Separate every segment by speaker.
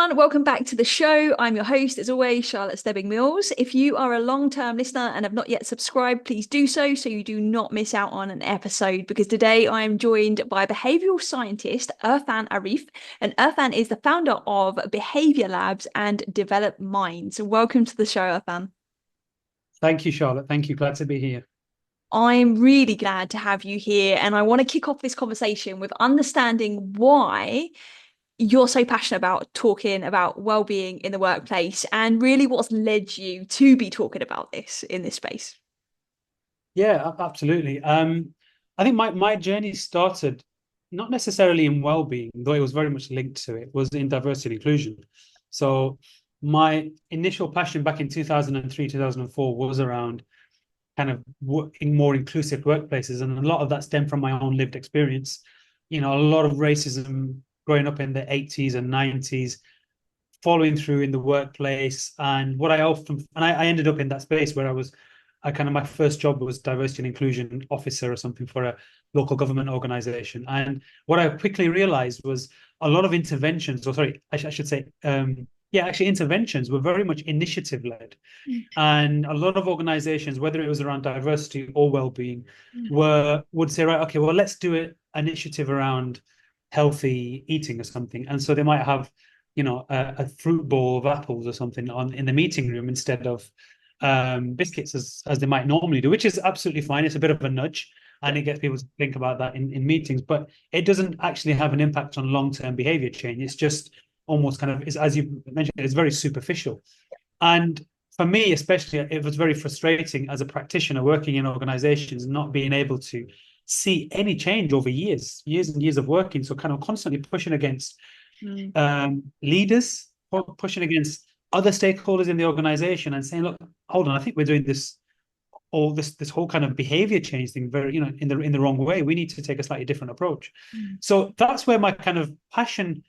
Speaker 1: everyone, welcome back to the show. I'm your host, as always, Charlotte Stebbing-Mills. If you are a long-term listener and have not yet subscribed, please do so you do not miss out on an episode, because today I am joined by behavioural scientist Irfaan Arif, and Irfaan is the founder of Behaviour Labs and Develop Minds. Welcome to the show, Irfaan.
Speaker 2: Thank you, Charlotte. Thank you. Glad to be here.
Speaker 1: I'm really glad to have you here, and I want to kick off this conversation with understanding why you're so passionate about talking about well-being in the workplace and really what's led you to be talking about this in this space.
Speaker 2: Yeah, absolutely. I think my journey started not necessarily in well-being, though it was very much linked to it, was in diversity and inclusion. So my initial passion back in 2003, 2004 was around kind of in more inclusive workplaces. And a lot of that stemmed from my own lived experience. You know, a lot of racism growing up in the 80s and 90s, following through in the workplace. And what I often, and I ended up in that space where I kind of, my first job was diversity and inclusion officer or something for a local government organization. And what I quickly realized was a lot of interventions, or sorry, I should say, yeah, actually interventions were very much initiative led. And a lot of organizations, whether it was around diversity or well-being, would say, right, okay, well, let's do an initiative around healthy eating or something. And so they might have, you know, a fruit bowl of apples or something on in the meeting room instead of biscuits as they might normally do, which is absolutely fine. It's a bit of a nudge, and it gets people to think about that in meetings, but it doesn't actually have an impact on long-term behavior change. It's just almost kind of, as you mentioned, it's very superficial. And for me, especially, it was very frustrating as a practitioner working in organizations, not being able to see any change over years and years of working. So kind of constantly pushing against leaders, pushing against other stakeholders in the organization and saying, look, hold on, I think we're doing this whole kind of behavior change thing very, you know, in the wrong way. We need to take a slightly different approach. So that's where my kind of passion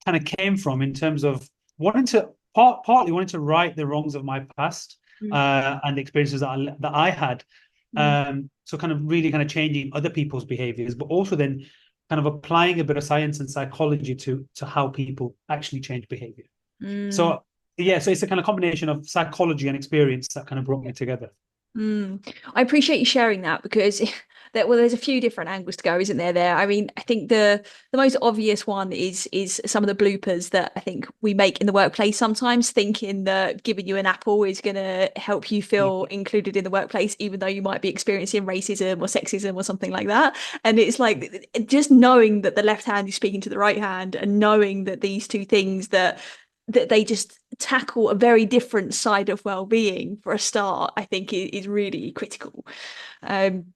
Speaker 2: kind of came from, in terms of wanting to partly wanting to right the wrongs of my past and the experiences that I had. So kind of really kind of changing other people's behaviors, but also then kind of applying a bit of science and psychology to how people actually change behavior. So yeah, so it's a kind of combination of psychology and experience that kind of brought me together.
Speaker 1: I appreciate you sharing that, because there's a few different angles to go, isn't there? I mean, I think the most obvious one is some of the bloopers that I think we make in the workplace sometimes, thinking that giving you an apple is going to help you feel included in the workplace, even though you might be experiencing racism or sexism or something like that. And it's like just knowing that the left hand is speaking to the right hand, and knowing that these two things that they just tackle a very different side of well-being for a start, I think is really critical. Um,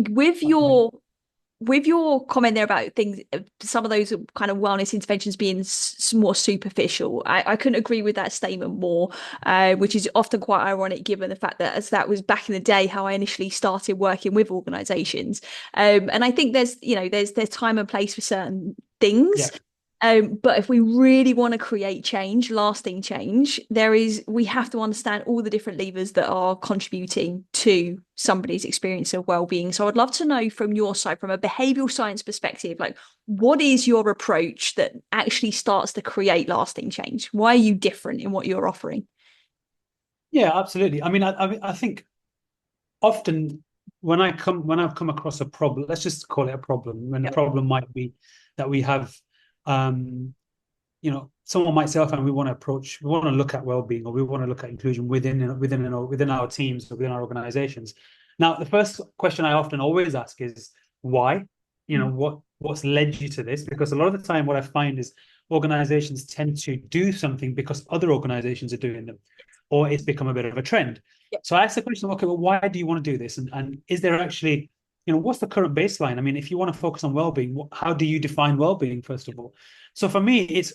Speaker 1: with your comment there about things, some of those kind of wellness interventions being more superficial, I couldn't agree with that statement more, which is often quite ironic given the fact that as that was back in the day how I initially started working with organizations. And I think there's time and place for certain things.
Speaker 2: Yeah.
Speaker 1: But if we really want to create change, lasting change, we have to understand all the different levers that are contributing to somebody's experience of well-being. So I'd love to know from your side, from a behavioral science perspective, like, what is your approach that actually starts to create lasting change? Why are you different in what you're offering?
Speaker 2: Yeah, absolutely. I mean, I think often when I've come across a problem, let's just call it a problem, when the problem might be that we have, you know, someone might say, "Oh, we want to look at well-being, or we want to look at inclusion within our teams or within our organizations." Now, the first question I often always ask is why. You know, what's led you to this? Because a lot of the time, what I find is organizations tend to do something because other organizations are doing them, or it's become a bit of a trend. So I asked the question, okay, well, why do you want to do this? And is there actually, you know, what's the current baseline? I mean, if you want to focus on well-being, how do you define well-being, first of all? So for me, it's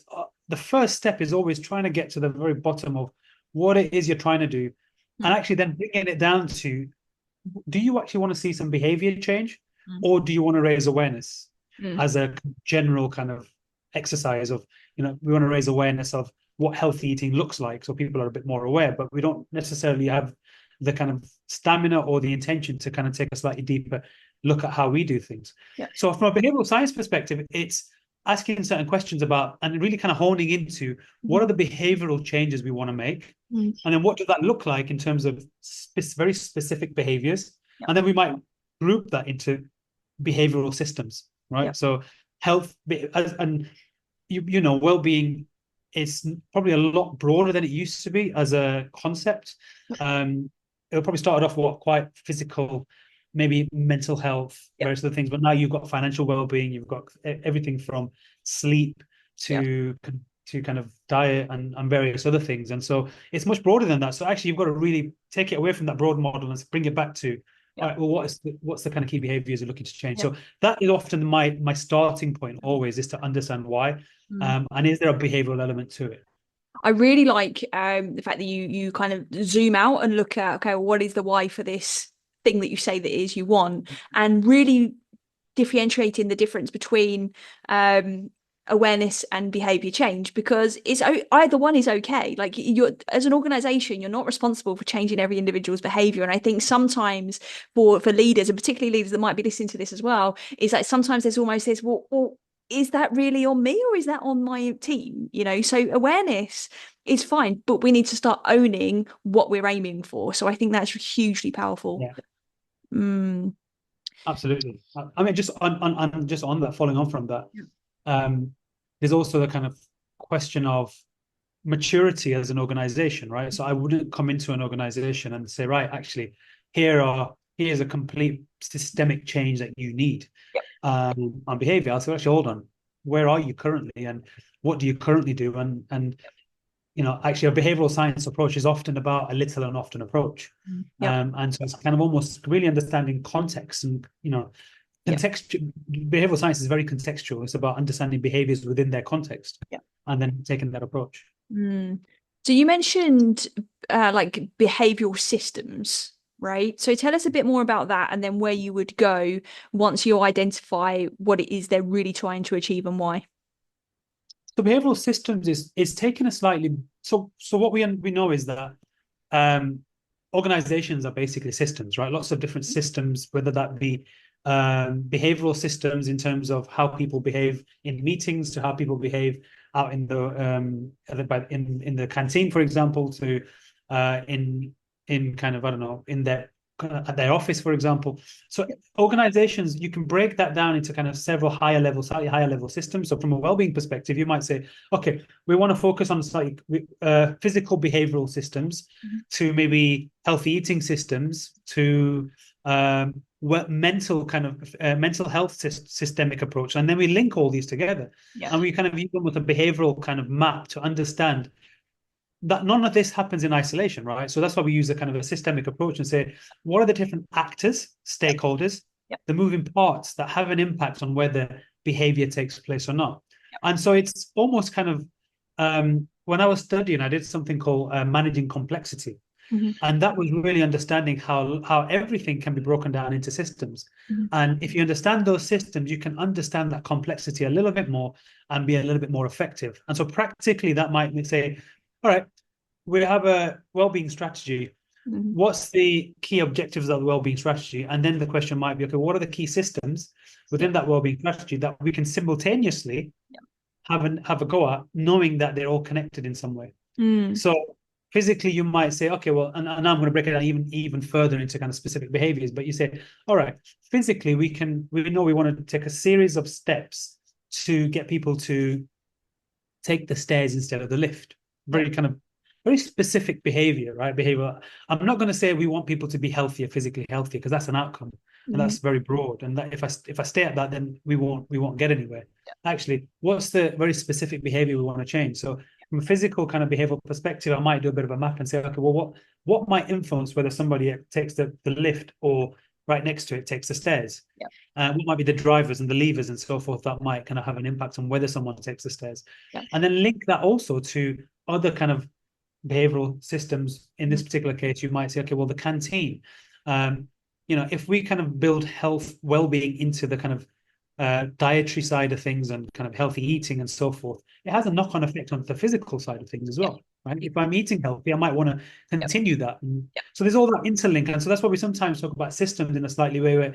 Speaker 2: the first step is always trying to get to the very bottom of what it is you're trying to do, and actually then bringing it down to, do you actually want to see some behavior change, or do you want to raise awareness as a general kind of exercise of, you know, we want to raise awareness of what healthy eating looks like, so people are a bit more aware, but we don't necessarily have the kind of stamina or the intention to kind of take a slightly deeper look at how we do things. So from a behavioral science perspective, it's asking certain questions about and really kind of honing into what are the behavioral changes we want to make,
Speaker 1: Mm.
Speaker 2: and then what does that look like in terms of very specific behaviors,
Speaker 1: Yep.
Speaker 2: and then we might group that into behavioral systems, right?
Speaker 1: Yep.
Speaker 2: So health and you know, well-being is probably a lot broader than it used to be as a concept. It probably started off quite physical, maybe mental health,
Speaker 1: Yep.
Speaker 2: various other things, but now you've got financial well-being, you've got everything from sleep
Speaker 1: Yep.
Speaker 2: to kind of diet and various other things. And so it's much broader than that. So actually you've got to really take it away from that broad model and bring it back to, all
Speaker 1: Yep.
Speaker 2: right, well, what's the kind of key behaviors you're looking to change?
Speaker 1: Yep.
Speaker 2: So that is often my starting point always, is to understand why.
Speaker 1: Mm.
Speaker 2: And is there a behavioral element to it?
Speaker 1: I really like the fact that you kind of zoom out and look at, okay, well, what is the why for this thing that you say that is you want, and really differentiating the difference between awareness and behavior change, because it's either one is okay. Like, you're, as an organization, you're not responsible for changing every individual's behavior. And I think sometimes for leaders, and particularly leaders that might be listening to this as well, is like sometimes there's almost this, well, is that really on me or is that on my team? You know, so awareness is fine, but we need to start owning what we're aiming for. So I think that's hugely powerful.
Speaker 2: Yeah,
Speaker 1: Mm.
Speaker 2: absolutely. I mean, just on that, following on from that,
Speaker 1: Yeah.
Speaker 2: there's also the kind of question of maturity as an organization, right? So I wouldn't come into an organization and say, right, actually, here's a complete systemic change that you need on behavior. I'll say, actually, hold on, where are you currently, and what do you currently do? And you know, actually, a behavioral science approach is often about a little and often approach.
Speaker 1: Yep.
Speaker 2: And so it's kind of almost really understanding context and, you know,
Speaker 1: Yep.
Speaker 2: behavioral science is very contextual. It's about understanding behaviors within their context,
Speaker 1: Yep.
Speaker 2: and then taking that approach.
Speaker 1: Mm. So you mentioned like behavioral systems, right? So tell us a bit more about that, and then where you would go once you identify what it is they're really trying to achieve and why.
Speaker 2: So behavioral systems is taking a slightly so what we know is that organizations are basically systems, right? Lots of different systems, whether that be behavioral systems in terms of how people behave in meetings, to how people behave out in the canteen, for example, to in kind of, I don't know, in their at their office, for example. So organizations, you can break that down into kind of several slightly higher level systems. So from a well-being perspective, you might say, okay, we want to focus on slightly physical behavioral systems, to maybe healthy eating systems, to mental kind of mental health systemic approach. And then we link all these together, and we kind of use them with a behavioral kind of map to understand that none of this happens in isolation, right? So that's why we use a kind of a systemic approach and say, what are the different actors, stakeholders, the moving parts that have an impact on whether behavior takes place or not? And so it's almost kind of, when I was studying, I did something called managing complexity. And that was really understanding how everything can be broken down into systems. And if you understand those systems, you can understand that complexity a little bit more and be a little bit more effective. And so practically, that might say, all right, we have a well-being strategy. What's the key objectives of the well-being strategy? And then the question might be, okay, what are the key systems within that well-being strategy that we can simultaneously have a go at, knowing that they're all connected in some way? So physically, you might say, okay, well, and I'm going to break it down even further into kind of specific behaviors. But you say, all right, physically, we know we want to take a series of steps to get people to take the stairs instead of the lift. Very specific behavior, right? Behavior. I'm not going to say we want people to be healthier, physically healthier, because that's an outcome, and that's very broad. And that if I stay at that, then we won't get anywhere. Actually, what's the very specific behavior we want to change? So from a physical kind of behavioral perspective, I might do a bit of a map and say, okay, well, what might influence whether somebody takes the lift or right next to it takes the stairs? What might be the drivers and the levers and so forth that might kind of have an impact on whether someone takes the stairs? And then link that also to other kind of behavioral systems. In this particular case, you might say, okay, well, the canteen, if we kind of build health, well-being into the kind of dietary side of things and kind of healthy eating and so forth, it has a knock-on effect on the physical side of things as well, right? If I'm eating healthy, I might want to continue that. So there's all that interlink. And so that's why we sometimes talk about systems in a slightly way where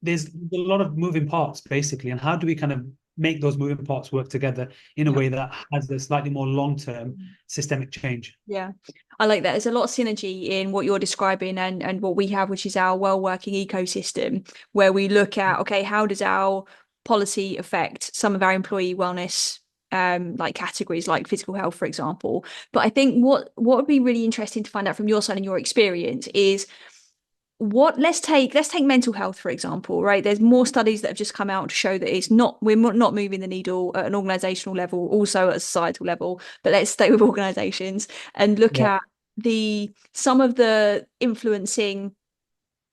Speaker 2: there's a lot of moving parts, basically. And how do we kind of make those moving parts work together in a way that has a slightly more long-term systemic change.
Speaker 1: Yeah, I like that. There's a lot of synergy in what you're describing and what we have, which is our well-working ecosystem, where we look at, okay, how does our policy affect some of our employee wellness, like categories like physical health, for example. But I think what would be really interesting to find out from your side and your experience is let's take mental health, for example, right? There's more studies that have just come out to show that we're not moving the needle at an organizational level, also at a societal level. But let's stay with organizations and look
Speaker 2: Yeah.
Speaker 1: at some of the influencing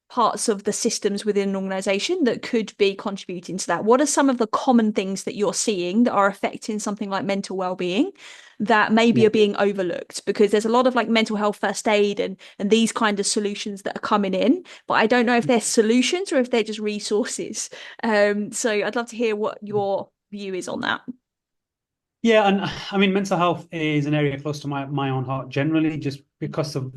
Speaker 1: parts of the systems within an organization that could be contributing to that. What are some of the common things that you're seeing that are affecting something like mental well-being that maybe
Speaker 2: Yeah.
Speaker 1: are being overlooked? Because there's a lot of like mental health first aid and these kind of solutions that are coming in, but I don't know if they're solutions or if they're just resources. So I'd love to hear what your view is on that.
Speaker 2: Yeah, and I mean, mental health is an area close to my own heart generally, just because of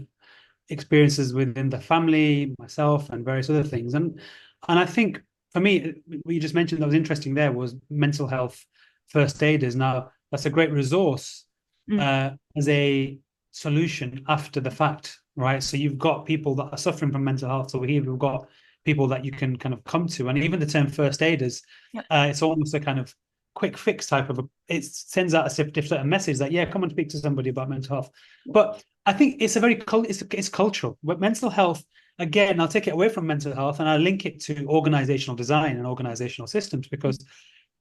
Speaker 2: experiences within the family, myself, and various other things. And I think for me, what you just mentioned that was interesting there was mental health first aiders. Now, that's a great resource
Speaker 1: Mm,
Speaker 2: as a solution after the fact, right? So you've got people that are suffering from mental health. So here we've got people that you can kind of come to, and even the term first aiders,
Speaker 1: yep.
Speaker 2: it's almost a kind of quick fix type of it sends out a certain message that yeah, come and speak to somebody about mental health. But I think it's a very it's cultural. But mental health, again, I'll take it away from mental health and I'll link it to organizational design and organizational systems, because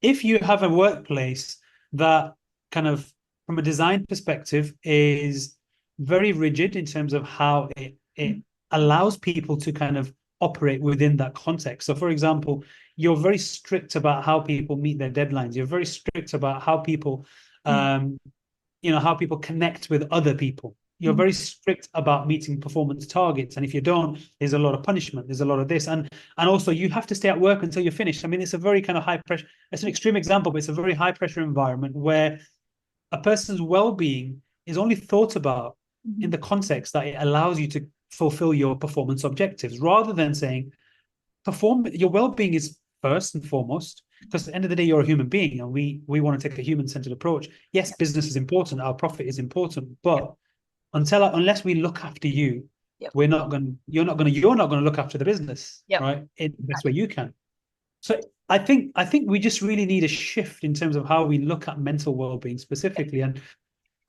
Speaker 2: if you have a workplace that kind of from a design perspective is very rigid in terms of how it allows people to kind of operate within that context. So for example, you're very strict about how people meet their deadlines. You're very strict about how people
Speaker 1: Mm,
Speaker 2: how people connect with other people. You're
Speaker 1: mm,
Speaker 2: very strict about meeting performance targets, and if you don't, there's a lot of punishment. There's a lot of this, and also you have to stay at work until you're finished. I mean, it's a very kind of high pressure. It's an extreme example, but it's a very high pressure environment where a person's well-being is only thought about in
Speaker 1: mm,
Speaker 2: the context that it allows you to fulfill your performance objectives, rather than saying your well-being is first and foremost, because at the end of the day you're a human being, and we want to take a human-centered approach. Yes, business is important, our profit is important, but unless we look after you,
Speaker 1: yep.
Speaker 2: you're not going to look after the business,
Speaker 1: Yep.
Speaker 2: right, in the best way you can. So I think we just really need a shift in terms of how we look at mental well-being specifically. And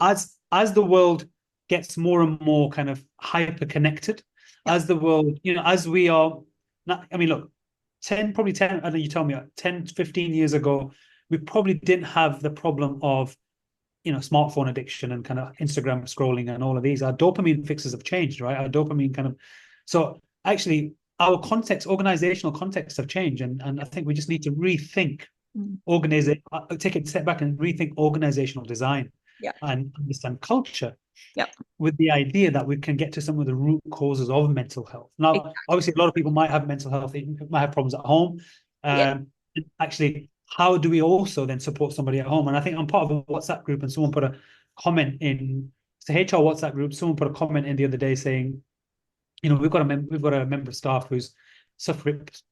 Speaker 2: as the world gets more and more kind of hyper connected,
Speaker 1: Yep.
Speaker 2: as the world, as we are not, I mean, look, 10, probably 10, I don't know, you tell me, 10, 15 years ago, we probably didn't have the problem of, smartphone addiction and kind of Instagram scrolling and all of these. Our dopamine fixes have changed, right? Our dopamine kind of, so actually our organizational contexts have changed. And I think we just need to rethink
Speaker 1: Mm,
Speaker 2: take a step back and rethink organizational design
Speaker 1: yep.
Speaker 2: and understand culture,
Speaker 1: Yep.
Speaker 2: with the idea that we can get to some of the root causes of mental health. Now, obviously, a lot of people might have mental health, they might have problems at home.
Speaker 1: Yeah.
Speaker 2: Actually, how do we also then support somebody at home? And I think I'm part of a WhatsApp group, and someone put a comment in, it's a HR WhatsApp group. Someone put a comment in the other day saying, we've got a member of staff who's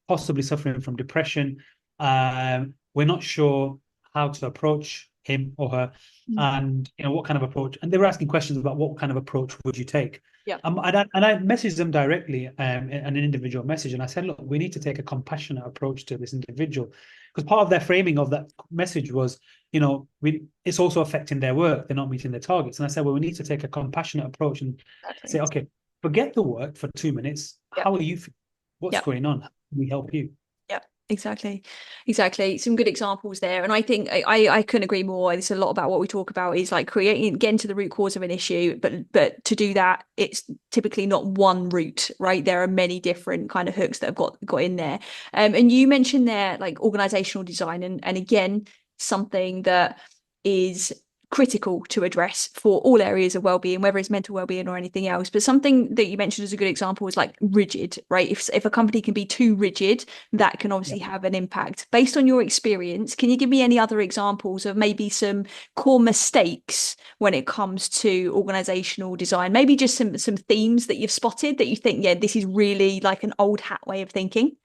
Speaker 2: possibly suffering from depression. We're not sure how to approach him or her,
Speaker 1: Mm,
Speaker 2: and what kind of approach. And they were asking questions about what kind of approach would you take.
Speaker 1: yep.
Speaker 2: And I messaged them directly, in an individual message, and I said, look, we need to take a compassionate approach to this individual, because part of their framing of that message was, it's also affecting their work. They're not meeting their targets. And I said, well, we need to take a compassionate approach and say,
Speaker 1: Exactly.
Speaker 2: okay, forget the work for 2 minutes.
Speaker 1: Yep.
Speaker 2: How are you feeling? What's
Speaker 1: Yep.
Speaker 2: going on? How can we help you?
Speaker 1: Yeah, exactly. Exactly. Some good examples there. And I think I couldn't agree more. It's a lot about what we talk about is like getting to the root cause of an issue. But to do that, it's typically not one route, right? There are many different kind of hooks that have got in there. And you mentioned there like organizational design and again, something that is critical to address for all areas of well-being, whether it's mental well-being or anything else. But something that you mentioned as a good example is like rigid, right? If a company can be too rigid, that can
Speaker 2: Yeah.
Speaker 1: obviously have an impact. Based on your experience, can you give me any other examples of maybe some core mistakes when it comes to organizational design? Maybe just some themes that you've spotted that you think, yeah, this is really like an old hat way of thinking.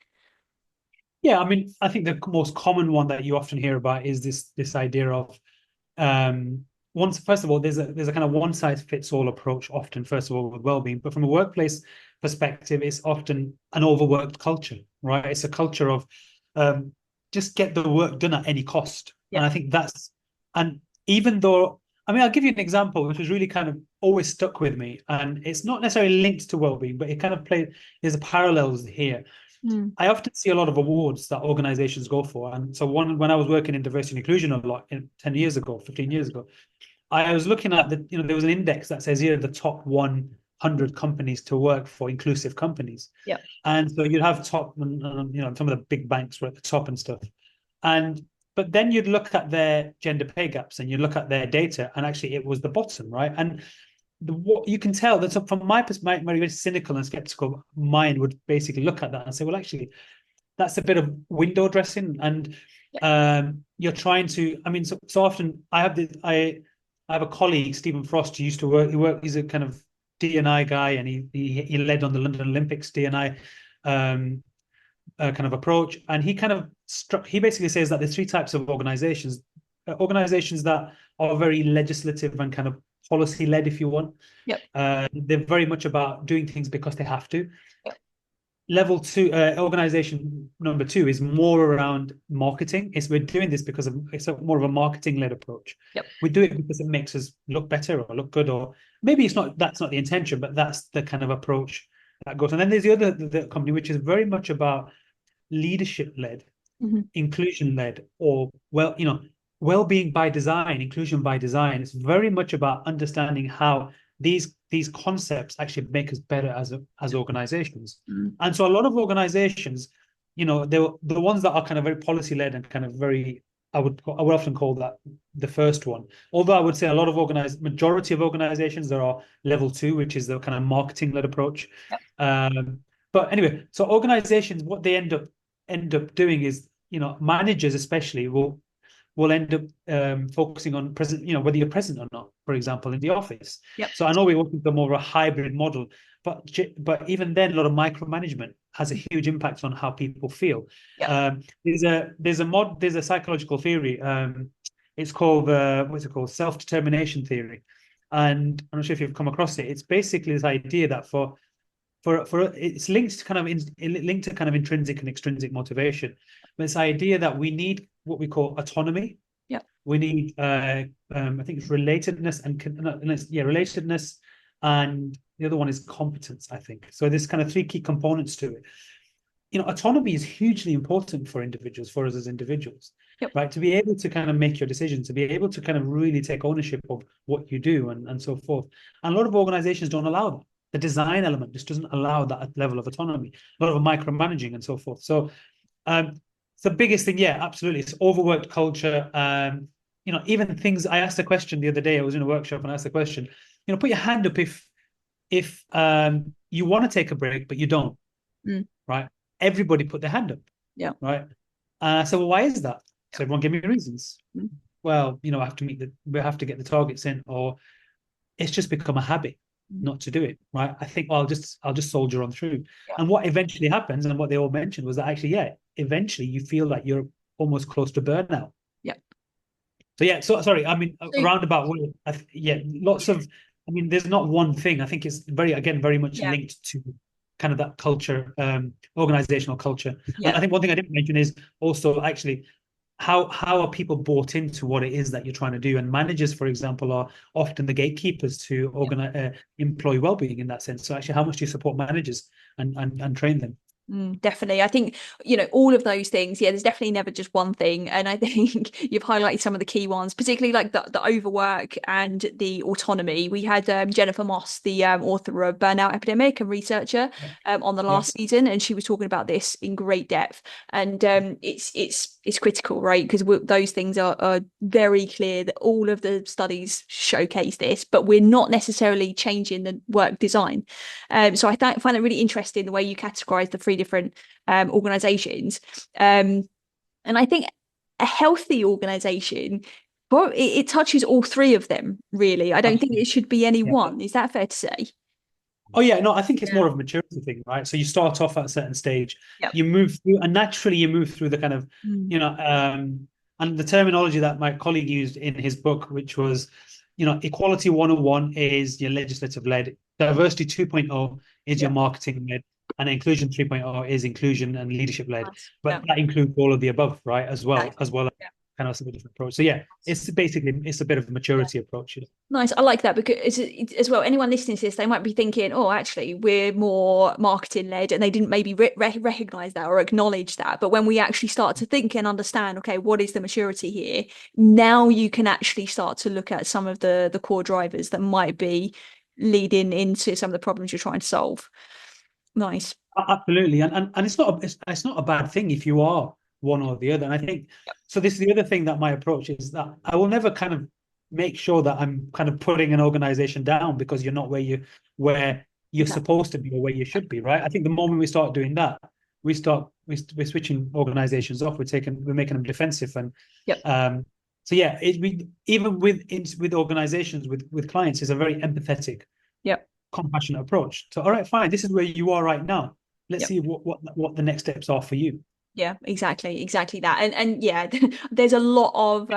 Speaker 2: Yeah, I mean, I think the most common one that you often hear about is this idea of um once first of all, there's a kind of one size fits all approach often, first of all, with well-being. But from a workplace perspective, it's often an overworked culture, right? It's a culture of um just get the work done at any cost. And
Speaker 1: Yeah.
Speaker 2: I think that's and even though I mean, I'll give you an example which was really kind of always stuck with me, and it's not necessarily linked to well-being, but it kind of there's a parallels here.
Speaker 1: Mm.
Speaker 2: I often see a lot of awards that organizations go for. And so when I was working in diversity and inclusion a lot 10 years ago, 15 years ago, I was looking at there was an index that says here the top 100 companies to work for, inclusive companies.
Speaker 1: Yeah.
Speaker 2: And so you'd have top, some of the big banks were at the top and stuff. And but then you'd look at their gender pay gaps and you look at their data, and actually it was the bottom, right? And what you can tell that from my perspective, my very cynical and skeptical mind would basically look at that and say, well, actually, that's a bit of window dressing, and you're trying to. I mean, so often I have a colleague, Stephen Frost, who used to work. He's a kind of D&I guy, and he led on the London Olympics D&I kind of approach, and he kind of he basically says that there's three types of organizations: organizations that are very legislative and kind of policy led, if you want.
Speaker 1: Yep.
Speaker 2: They're very much about doing things because they have to.
Speaker 1: Yep.
Speaker 2: Level two, organization number two is more around marketing. We're doing this because it's more of a marketing led approach.
Speaker 1: Yep.
Speaker 2: We do it because it makes us look better or look good, or maybe that's not the intention, but that's the kind of approach that goes. And then there's the company, which is very much about leadership led,
Speaker 1: Mm-hmm.
Speaker 2: inclusion led, or well-being by design, inclusion by design. It's very much about understanding how these concepts actually make us better as organizations.
Speaker 1: Mm-hmm.
Speaker 2: And so a lot of organizations, they're the ones that are kind of very policy led and kind of very, I would often call that the first one. Although I would say a lot of majority of organizations, there are level two, which is the kind of marketing led approach.
Speaker 1: Yep.
Speaker 2: But anyway, so organizations, what they end up doing is, managers especially will end up focusing on whether you're present or not, for example, in the office.
Speaker 1: Yep.
Speaker 2: So I know we're working for more of a hybrid model, but even then, a lot of micromanagement has a huge impact on how people feel.
Speaker 1: Yep.
Speaker 2: There's a psychological theory. It's called what's it called? Self-determination theory, and I'm not sure if you've come across it. It's basically this idea that for it's linked to kind of intrinsic and extrinsic motivation. But this idea that we need what we call autonomy.
Speaker 1: Yeah.
Speaker 2: We need I think it's relatedness relatedness, and the other one is competence, I think. So there's kind of three key components to it. Autonomy is hugely important for individuals, for us as individuals.
Speaker 1: Yep.
Speaker 2: Right? To be able to kind of make your decisions, to be able to kind of really take ownership of what you do and so forth. And a lot of organizations don't allow that. The design element just doesn't allow that level of autonomy, a lot of micromanaging and so forth. So it's the biggest thing. Yeah, absolutely. It's overworked culture. Even things, I asked a question the other day, I was in a workshop and I asked the question, put your hand up if you want to take a break, but you don't, right? Everybody put their hand up.
Speaker 1: Yeah.
Speaker 2: Right. I said, well, why is that? So everyone give me reasons.
Speaker 1: Mm.
Speaker 2: Well, we have to get the targets in, or it's just become a habit not to do it, right? I think, well, I'll just soldier on through.
Speaker 1: Yeah.
Speaker 2: And what eventually happens, and what they all mentioned, was that actually, eventually you feel like you're almost close to burnout.
Speaker 1: Yeah.
Speaker 2: So yeah, so sorry, I mean, roundabout way, lots of, I mean, there's not one thing. I think it's very much linked to kind of that culture, organizational culture.
Speaker 1: Yeah.
Speaker 2: And I think one thing I didn't mention is also actually how are people bought into what it is that you're trying to do? And managers, for example, are often the gatekeepers to organize employee well-being in that sense. So actually, how much do you support managers and train them?
Speaker 1: Definitely. I think, all of those things, there's definitely never just one thing. And I think you've highlighted some of the key ones, particularly like the overwork and the autonomy. We had Jennifer Moss, the author of Burnout Epidemic and researcher on the last season, and she was talking about this in great depth. And it's critical, right? Because those things are very clear that all of the studies showcase this, but we're not necessarily changing the work design. So I find it really interesting the way you categorize the three different organizations. And I think a healthy organization, it touches all three of them, really. I don't think it should be any one. Is that fair to say?
Speaker 2: Oh yeah, no, I think it's
Speaker 1: Yeah.
Speaker 2: more of a maturity thing, right? So you start off at a certain stage,
Speaker 1: Yep.
Speaker 2: you move through, and naturally you move through the kind of,
Speaker 1: Mm.
Speaker 2: you know, and the terminology that my colleague used in his book, which was, equality 101 is your legislative led, diversity 2.0 is your
Speaker 1: Yep.
Speaker 2: marketing led, and inclusion 3.0 is inclusion and leadership led.
Speaker 1: Nice.
Speaker 2: But
Speaker 1: Yeah.
Speaker 2: that includes all of the above, right? As well as
Speaker 1: Yeah.
Speaker 2: kind of a different approach. So yeah, it's a bit of a
Speaker 1: Yeah.
Speaker 2: maturity approach.
Speaker 1: Nice. I like that because as well, anyone listening to this, they might be thinking, oh, actually, we're more marketing led, and they didn't maybe recognize that or acknowledge that. But when we actually start to think and understand, okay, what is the maturity here? Now you can actually start to look at some of the core drivers that might be leading into some of the problems you're trying to solve. Nice.
Speaker 2: Absolutely, and it's not a bad thing if you are one or the other. And I think so. This is the other thing that my approach is that I will never kind of make sure that I'm kind of putting an organization down because you're not where you're
Speaker 1: Exactly.
Speaker 2: supposed to be or where you should be, right? I think the moment we start doing that, we're switching organizations off. We're making them defensive, and
Speaker 1: Yep.
Speaker 2: so yeah, we even with organizations with clients is a very empathetic,
Speaker 1: Yep.
Speaker 2: compassionate approach. So all right, fine, this is where you are right now. Let's
Speaker 1: Yep.
Speaker 2: see what the next steps are for you.
Speaker 1: Yeah, exactly that. And yeah, there's a lot of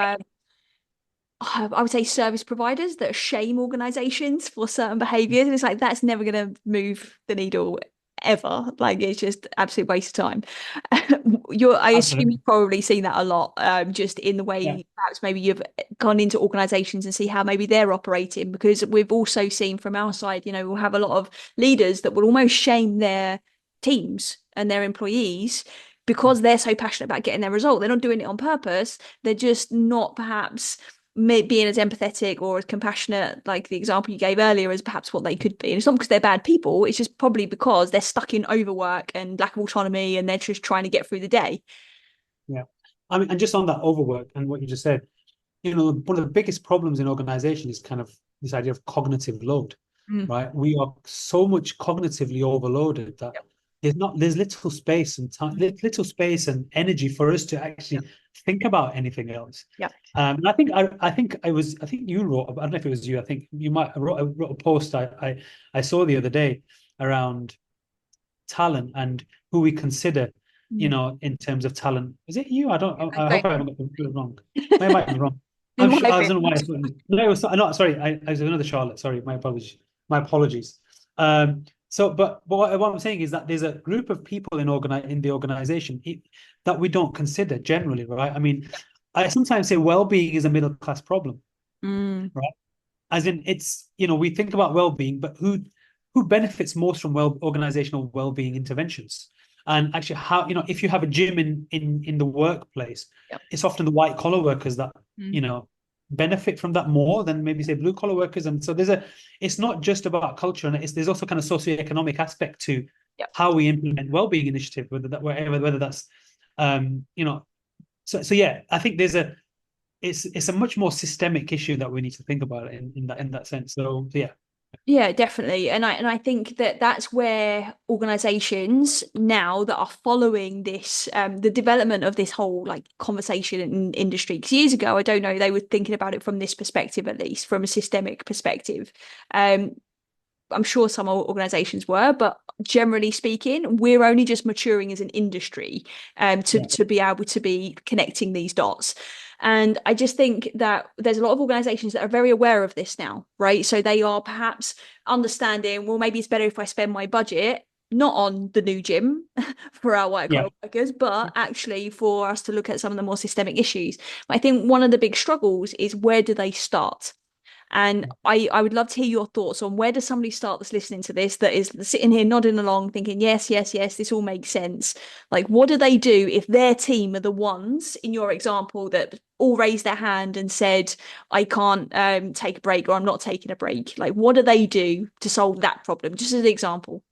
Speaker 1: I would say service providers that shame organizations for certain behaviors. And it's like that's never going to move the needle ever. Like it's just absolute waste of time. I assume
Speaker 2: Absolutely.
Speaker 1: you've probably seen that a lot, just in the
Speaker 2: Yeah.
Speaker 1: way perhaps maybe you've gone into organizations and see how maybe they're operating. Because we've also seen from our side, we'll have a lot of leaders that will almost shame their teams and their employees because they're so passionate about getting their result. They're not doing it on purpose. They're just not perhaps being as empathetic or as compassionate, like the example you gave earlier, as perhaps what they could be. And it's not because they're bad people, it's just probably because they're stuck in overwork and lack of autonomy and they're just trying to get through the day.
Speaker 2: Yeah. I mean, and just on that overwork and what you just said, one of the biggest problems in organization is kind of this idea of cognitive load,
Speaker 1: Mm.
Speaker 2: right? We are so much cognitively overloaded that
Speaker 1: Yep.
Speaker 2: there's little space and time, little space and energy for us to
Speaker 1: Yep.
Speaker 2: actually think about anything else.
Speaker 1: Yep.
Speaker 2: And I think you wrote, I don't know if it was you, I think you might I wrote a post I saw the other day around talent and who we consider,
Speaker 1: Mm.
Speaker 2: in terms of talent. Is it you?
Speaker 1: I
Speaker 2: I
Speaker 1: don't
Speaker 2: hope I haven't got it wrong. I might be wrong.
Speaker 1: it
Speaker 2: I'm sure
Speaker 1: might
Speaker 2: I
Speaker 1: be.
Speaker 2: don't know why I saw it. No, it was no, sorry, I was another Charlotte. Sorry, my apologies. My apologies. But what I'm saying is that there's a group of people in the organization that we don't consider generally, right? I mean, I sometimes say well-being is a middle class problem,
Speaker 1: Mm.
Speaker 2: right? As in, we think about well-being, but who benefits most from organizational well-being interventions? And actually, how if you have a gym in the workplace,
Speaker 1: Yep.
Speaker 2: it's often the white collar workers that
Speaker 1: Mm.
Speaker 2: you know benefit from that more than maybe say blue collar workers. And so it's not just about culture, and there's also kind of socioeconomic aspect to
Speaker 1: Yep.
Speaker 2: how we implement well-being initiative, whether that's um you know so yeah, I think it's a much more systemic issue that we need to think about in that sense. So yeah.
Speaker 1: Yeah, definitely. And I think that that's where organizations now that are following this, the development of this whole like conversation in industry. Because years ago, I don't know, they were thinking about it from this perspective, at least from a systemic perspective. Um, I'm sure some organizations were, but generally speaking, we're only just maturing as an industry, to
Speaker 2: Yeah.
Speaker 1: to be able to be connecting these dots. And I just think that there's a lot of organizations that are very aware of this now, right? So they are perhaps understanding, well, maybe it's better if I spend my budget not on the new gym for our white
Speaker 2: Yeah.
Speaker 1: collar workers, but actually for us to look at some of the more systemic issues. I think one of the big struggles is where do they start? And I would love to hear your thoughts on where does somebody start that's listening to this that is sitting here nodding along, thinking, yes, yes, yes, this all makes sense. Like, what do they do if their team are the ones in your example that all raised their hand and said, I can't take a break or I'm not taking a break? Like, what do they do to solve that problem? Just as an example.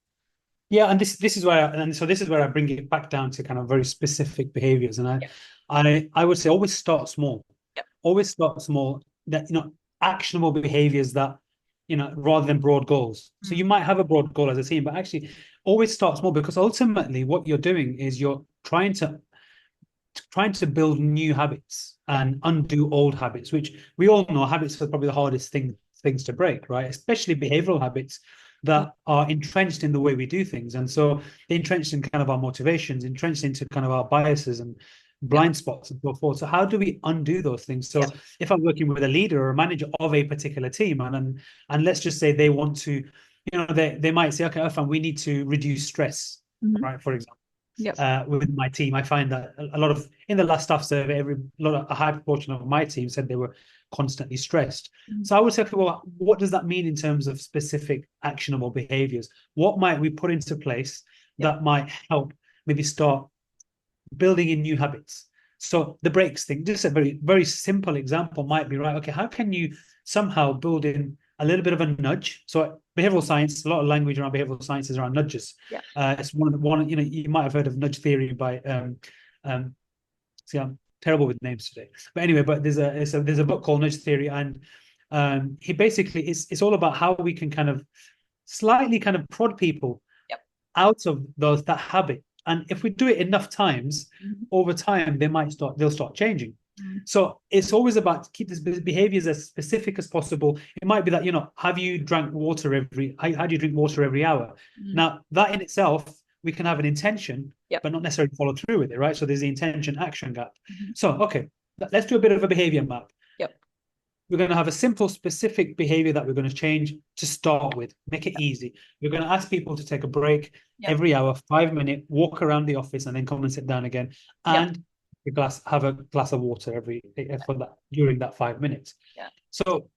Speaker 2: Yeah, and this is where this is where I bring it back down to kind of very specific behaviors. And
Speaker 1: Yep.
Speaker 2: I would say always start small.
Speaker 1: Yep.
Speaker 2: Always start small, that actionable behaviors that rather than broad goals. So
Speaker 1: Mm.
Speaker 2: you might have a broad goal as a team, but actually always start small, because ultimately what you're doing is you're trying to build new habits and undo old habits, which we all know habits are probably the hardest things to break, right? Especially behavioral habits, that are entrenched in the way we do things. And so they're entrenched in kind of our motivations, entrenched into kind of our biases and blind spots and so forth. So how do we undo those things? So if I'm working with a leader or a manager of a particular team, and let's just say they want to, they might say, okay, Irfaan, we need to reduce stress, right? For example. With my team, I find that a lot of in the last staff survey, a high proportion of my team said they were constantly stressed. So I would say, okay, well, what does that mean in terms of specific actionable behaviors? What might we put into place that might help maybe start building in new habits? So the breaks thing, just a very, very simple example might be, right, okay, how can you somehow build in a little bit of a nudge? So behavioral science, a lot of language around behavioral science is around nudges. It's one, you might have heard of nudge theory by see, I'm terrible with names today. But anyway, there's a book called Nudge Theory, and he basically it's all about how we can kind of slightly kind of prod people out of that habit. And if we do it enough times, over time, they'll start changing. So it's always about keep these behaviors as specific as possible. It might be that, have you drank water how do you drink water every hour? Now, that in itself, we can have an intention, but not necessarily follow through with it, right? So there's the intention action gap. So, okay, let's do a bit of a behavior map. We're going to have a simple, specific behavior that we're going to change to start with. Make it easy. We're going to ask people to take a break every hour, 5 minute, walk around the office, and then come and sit down again. And have a glass of water during that 5 minutes. So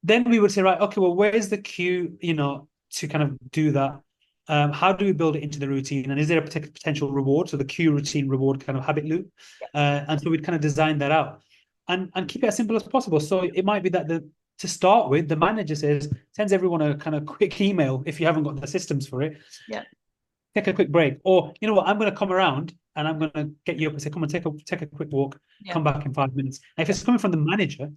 Speaker 2: then we would say, right, okay, well, where's the cue, to kind of do that? How do we build it into the routine? And is there a potential reward? So the cue, routine, reward kind of habit loop. And so we'd kind of design that out. And keep it as simple as possible. So it might be that to start with, the manager sends everyone a kind of quick email if you haven't got the systems for it. Take a quick break. Or, you know what, I'm going to come around and I'm going to get you up and say, come on, take a quick walk, come back in 5 minutes. And if it's coming from the manager,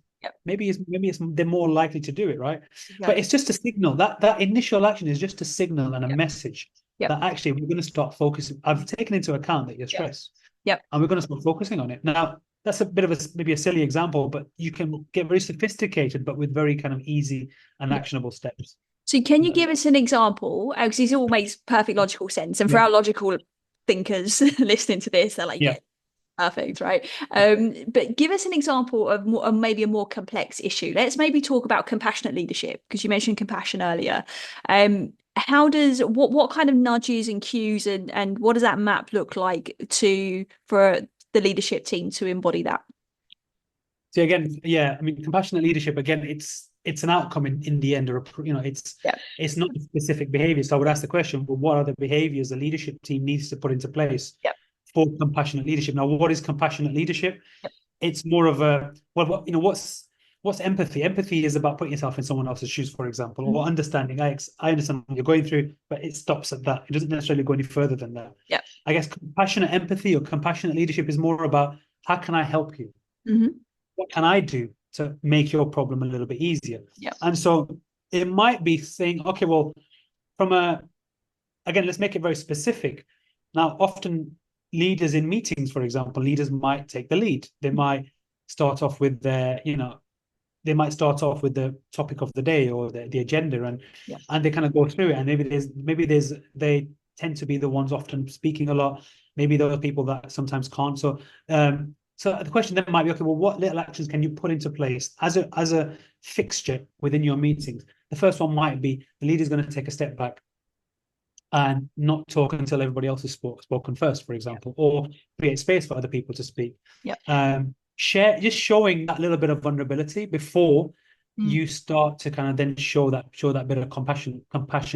Speaker 2: maybe they're more likely to do it, right? But it's just a signal. That initial action is just a signal and a message that actually we're going to start focusing. I've taken into account that you're stressed. And we're going to start focusing on it. Now, that's a bit of maybe a silly example, but you can get very sophisticated, but with very kind of easy and actionable steps.
Speaker 1: So can you give us an example? Because this all makes perfect logical sense. And for our logical thinkers listening to this, they're like, perfect, right? But give us an example of maybe a more complex issue. Let's maybe talk about compassionate leadership, because you mentioned compassion earlier. What kind of nudges and cues and what does that map look like for the leadership team to embody that?
Speaker 2: So again, I mean, compassionate leadership, again, it's an outcome in the end, or it's not a specific behavior. So I would ask the question, well, what are the behaviors the leadership team needs to put into place for compassionate leadership? Now, what is compassionate leadership? It's more of what's empathy? Empathy is about putting yourself in someone else's shoes, for example, or understanding. I understand what you're going through, but it stops at that. It doesn't necessarily go any further than that. I guess compassionate empathy or compassionate leadership is more about how can I help you? What can I do to make your problem a little bit easier? And so it might be saying, okay, well, again, let's make it very specific. Now, often leaders in meetings, for example, leaders might take the lead. They might start off with the topic of the day or the agenda, and they kind of go through it. And they tend to be the ones often speaking a lot. Maybe there are people that sometimes can't. So the question then might be, okay, well, what little actions can you put into place as a fixture within your meetings? The first one might be the leader is going to take a step back and not talk until everybody else has spoken first, for example, or create space for other people to speak. Just showing that little bit of vulnerability before you start to kind of then show that bit of compassion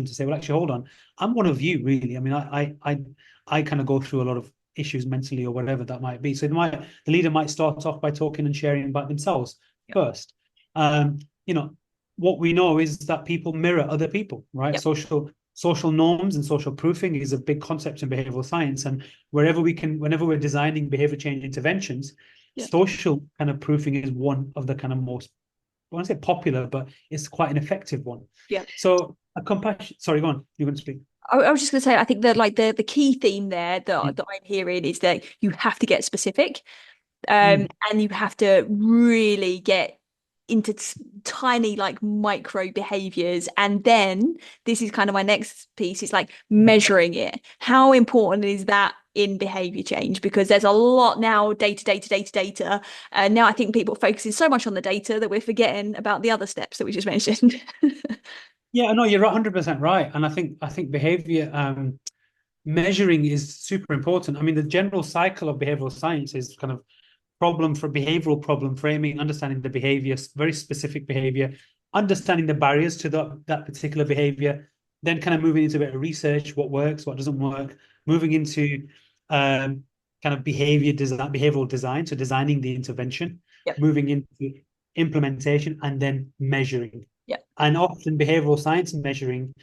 Speaker 2: to say, well, actually, hold on, I'm one of you, really. I mean, I kind of go through a lot of issues mentally or whatever that might be. So the leader might start off by talking and sharing about themselves first. What we know is that people mirror other people, right? Social norms and social proofing is a big concept in behavioral science. And whenever we're designing behavior change interventions, social kind of proofing is one of the kind of most, I want to say popular, but it's quite an effective one. So a compassion. Sorry, go on. You're going to speak.
Speaker 1: I was just going to say, I think that the key theme there that I'm hearing is that you have to get specific, and you have to really get into tiny like micro behaviors. And then this is kind of my next piece, is like measuring it. How important is that in behavior change? Because there's a lot now, data. And now I think people are focusing so much on the data that we're forgetting about the other steps that we just mentioned.
Speaker 2: Yeah, no, you're 100% right. And I think behavior measuring is super important. I mean, the general cycle of behavioral science is kind of behavioral problem framing, understanding the behavior, very specific behavior, understanding the barriers to that particular behavior, then kind of moving into a bit of research, what works, what doesn't work, moving into kind of behavioral design, so designing the intervention,
Speaker 1: Yep.
Speaker 2: moving into implementation, and then measuring.
Speaker 1: Yep.
Speaker 2: And often behavioral science measuring,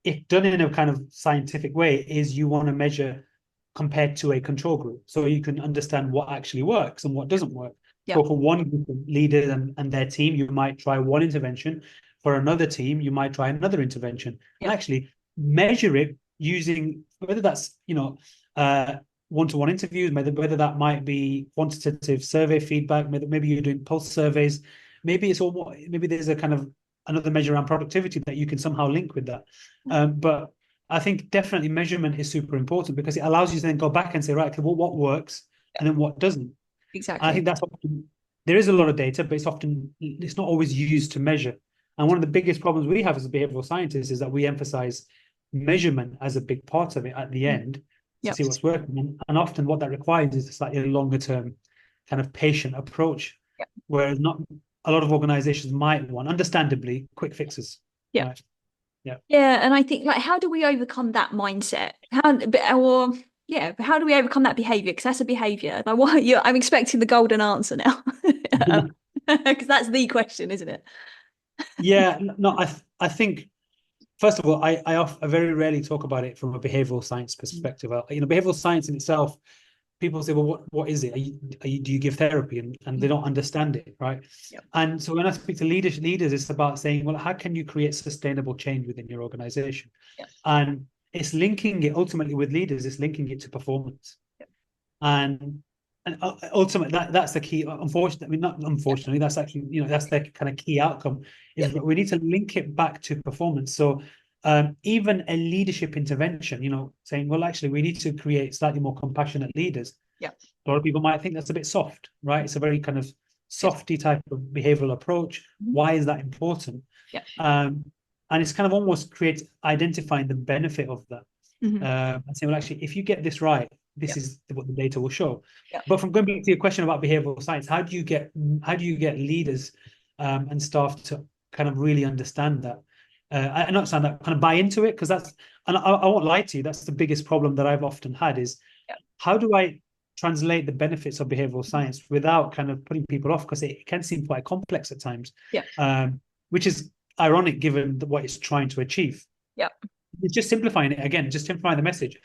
Speaker 2: if done in a kind of scientific way, is you want to measure compared to a control group, so you can understand what actually works and what doesn't work.
Speaker 1: Yep.
Speaker 2: So for one group of leaders and their team, you might try one intervention. For another team, you might try another intervention,
Speaker 1: Yep.
Speaker 2: and actually measure it using whether that's one-to-one interviews, whether that might be quantitative survey feedback, maybe you're doing pulse surveys, maybe there's a kind of another measure around productivity that you can somehow link with that. But I think definitely measurement is super important because it allows you to then go back and say, right, okay, well, what works and then what doesn't.
Speaker 1: Exactly.
Speaker 2: And I think that's often, there is a lot of data, but it's not always used to measure. And one of the biggest problems we have as a behavioral scientist is that we emphasize measurement as a big part of it at the end to see what's working. And often what that requires is a slightly longer term kind of patient approach, whereas not a lot of organizations might want, understandably, quick fixes.
Speaker 1: Yeah.
Speaker 2: Right?
Speaker 1: Yeah. And I think, like, how do we overcome that mindset? How do we overcome that behavior? Because that's a behavior. Like, I'm expecting the golden answer now. Because that's the question, isn't it?
Speaker 2: Yeah, no, I think first of all, I very rarely talk about it from a behavioral science perspective. Behavioral science in itself, people say, well, what is it? Do you give therapy? And they don't understand it, right?
Speaker 1: Yep.
Speaker 2: And so when I speak to leaders, it's about saying, well, how can you create sustainable change within your organization?
Speaker 1: Yep.
Speaker 2: And it's linking it ultimately with leaders, it's linking it to performance.
Speaker 1: Yep.
Speaker 2: And ultimately, that's the key. Unfortunately, I mean, not unfortunately, that's actually, that's the kind of key outcome is we need to link it back to performance. So even a leadership intervention, saying, well, actually, we need to create slightly more compassionate leaders.
Speaker 1: Yeah.
Speaker 2: A lot of people might think that's a bit soft, right? It's a very kind of softy type of behavioral approach. Why is that important?
Speaker 1: Yeah.
Speaker 2: And it's kind of almost identifying the benefit of that. And saying, well, actually, if you get this right, this is what the data will show. But from going back to your question about behavioral science, how do you get leaders and staff to kind of really understand that? And not understand that, kind of buy into it, because I won't lie to you, that's the biggest problem that I've often had is how do I translate the benefits of behavioral science without kind of putting people off, because it can seem quite complex at times, which is ironic given what it's trying to achieve. It's just simplifying it again, just simplifying the message.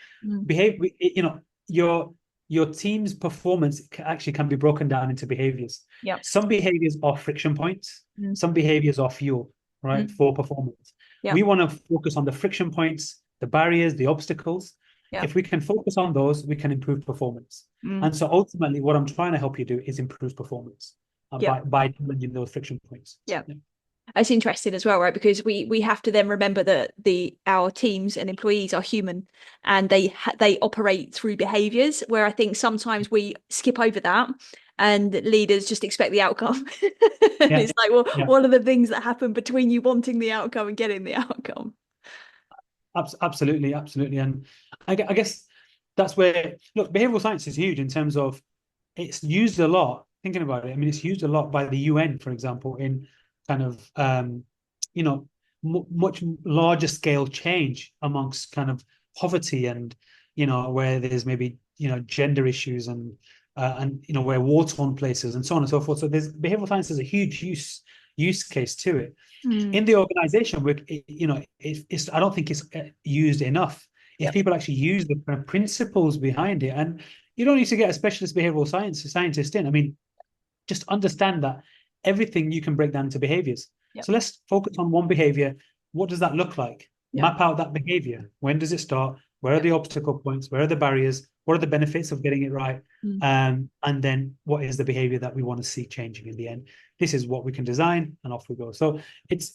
Speaker 2: Your team's performance actually can be broken down into behaviors. Some behaviors are friction points, some behaviors are fuel, right, for performance. We want to focus on the friction points, the barriers, the obstacles. If we can focus on those, we can improve performance. And so ultimately what I'm trying to help you do is improve performance by challenging those friction points.
Speaker 1: It's interesting as well, right? Because we have to then remember that our teams and employees are human, and they operate through behaviors, where I think sometimes we skip over that and leaders just expect the outcome. It's like, well, what are the things that happen between you wanting the outcome and getting the outcome?
Speaker 2: Absolutely. And I guess that's where, look, behavioral science is huge in terms of it's used a lot, thinking about it. I mean, it's used a lot by the UN, for example, in kind of, much larger scale change amongst kind of poverty and, where there's maybe, gender issues and where war-torn places and so on and so forth. So there's behavioral science is a huge use case to it. In the organization, I don't think it's used enough. If people actually use the kind of principles behind it, and you don't need to get a specialist behavioral scientist in. I mean, just understand that everything you can break down into behaviors. So let's focus on one behavior. What does that look like? Map out that behavior. When does it start? Where are
Speaker 1: Yeah.
Speaker 2: the obstacle points? Where are the barriers? What are the benefits of getting it right?
Speaker 1: Mm.
Speaker 2: And then what is the behavior that we want to see changing in the end? This is what we can design, and off we go. So it's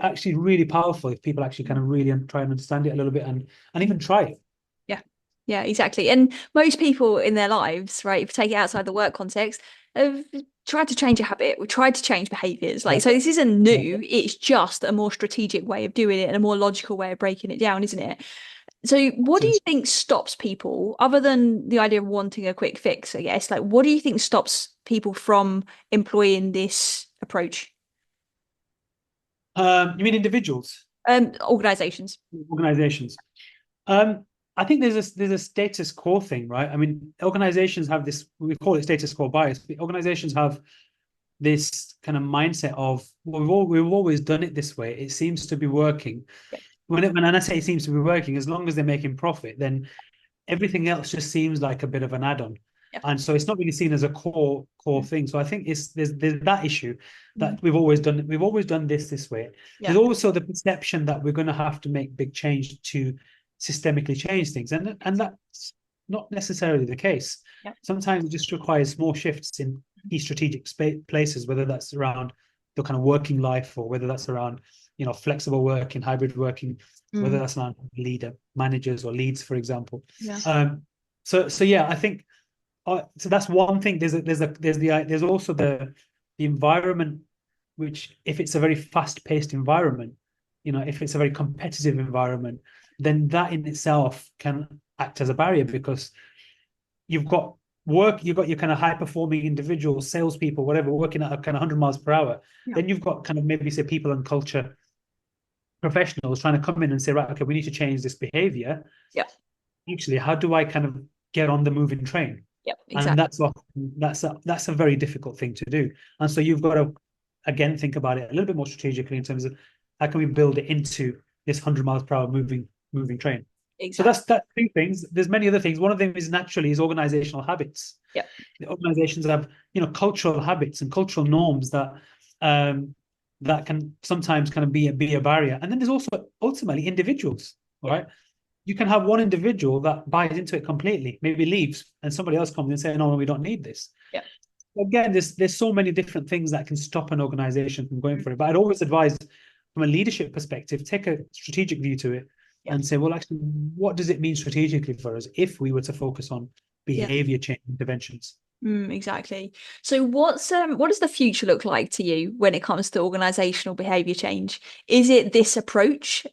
Speaker 2: actually really powerful if people actually kind of really try and understand it a little bit, and even try it.
Speaker 1: Yeah. Yeah, exactly. And most people in their lives, right, if you take it outside the work context, have tried to change a habit, we tried to change behaviors. Like,
Speaker 2: Yeah.
Speaker 1: so this isn't
Speaker 2: Yeah.
Speaker 1: new, it's just a more strategic way of doing it and a more logical way of breaking it down, isn't it? So what do
Speaker 2: So,
Speaker 1: you think stops people, other than the idea of wanting a quick fix, I guess, like what do you think stops people from employing this approach?
Speaker 2: you mean individuals,
Speaker 1: Organizations.
Speaker 2: organizations? Um, I think there's a status quo thing, right? I mean, organizations have this, we call it status quo bias, but organizations have this kind of mindset of, well, we've always done it this way. It seems to be working.
Speaker 1: Yeah.
Speaker 2: When I say it seems to be working, as long as they're making profit, then everything else just seems like a bit of an add-on.
Speaker 1: Yeah.
Speaker 2: And so it's not really seen as a core thing. So I think there's that issue
Speaker 1: Mm.
Speaker 2: that we've always done this way. There's
Speaker 1: Yeah.
Speaker 2: also the perception that we're going to have to make big change to systemically change things. And that's not necessarily the case.
Speaker 1: Yeah.
Speaker 2: Sometimes it just requires small shifts in key strategic places, whether that's around the kind of working life, or whether that's around, flexible working, hybrid working, whether
Speaker 1: Mm.
Speaker 2: that's around leader managers or leads, for example.
Speaker 1: Yeah.
Speaker 2: So yeah, I think so that's one thing. There's also the environment, which, if it's a very fast-paced environment, if it's a very competitive environment, then that in itself can act as a barrier, because you've got your kind of high-performing individuals, salespeople, whatever, working at a kind of 100 miles per hour.
Speaker 1: Yeah.
Speaker 2: Then you've got kind of, maybe say, people and culture professionals trying to come in and say, right, okay, we need to change this behavior.
Speaker 1: Yeah.
Speaker 2: Actually, how do I kind of get on the moving train?
Speaker 1: Yeah.
Speaker 2: And
Speaker 1: Exactly.
Speaker 2: that's a very difficult thing to do. And so you've got to, again, think about it a little bit more strategically in terms of how can we build it into this 100 miles per hour moving train. So
Speaker 1: Exactly.
Speaker 2: that's two things. There's many other things. One of them is organizational habits.
Speaker 1: Yeah.
Speaker 2: The organizations have, cultural habits and cultural norms um, that can sometimes kind of be a barrier. And then there's also ultimately individuals,
Speaker 1: Yeah.
Speaker 2: right? You can have one individual that buys into it completely, maybe leaves, and somebody else comes and say, no, we don't need this.
Speaker 1: Yeah.
Speaker 2: Again, there's so many different things that can stop an organization from going for it. But I'd always advise, from a leadership perspective, take a strategic view to it
Speaker 1: Yeah.
Speaker 2: and say, well, actually, what does it mean strategically for us if we were to focus on
Speaker 1: Yeah.
Speaker 2: behavior change interventions?
Speaker 1: Exactly. So what does the future look like to you when it comes to organizational behavior change? Is it this approach?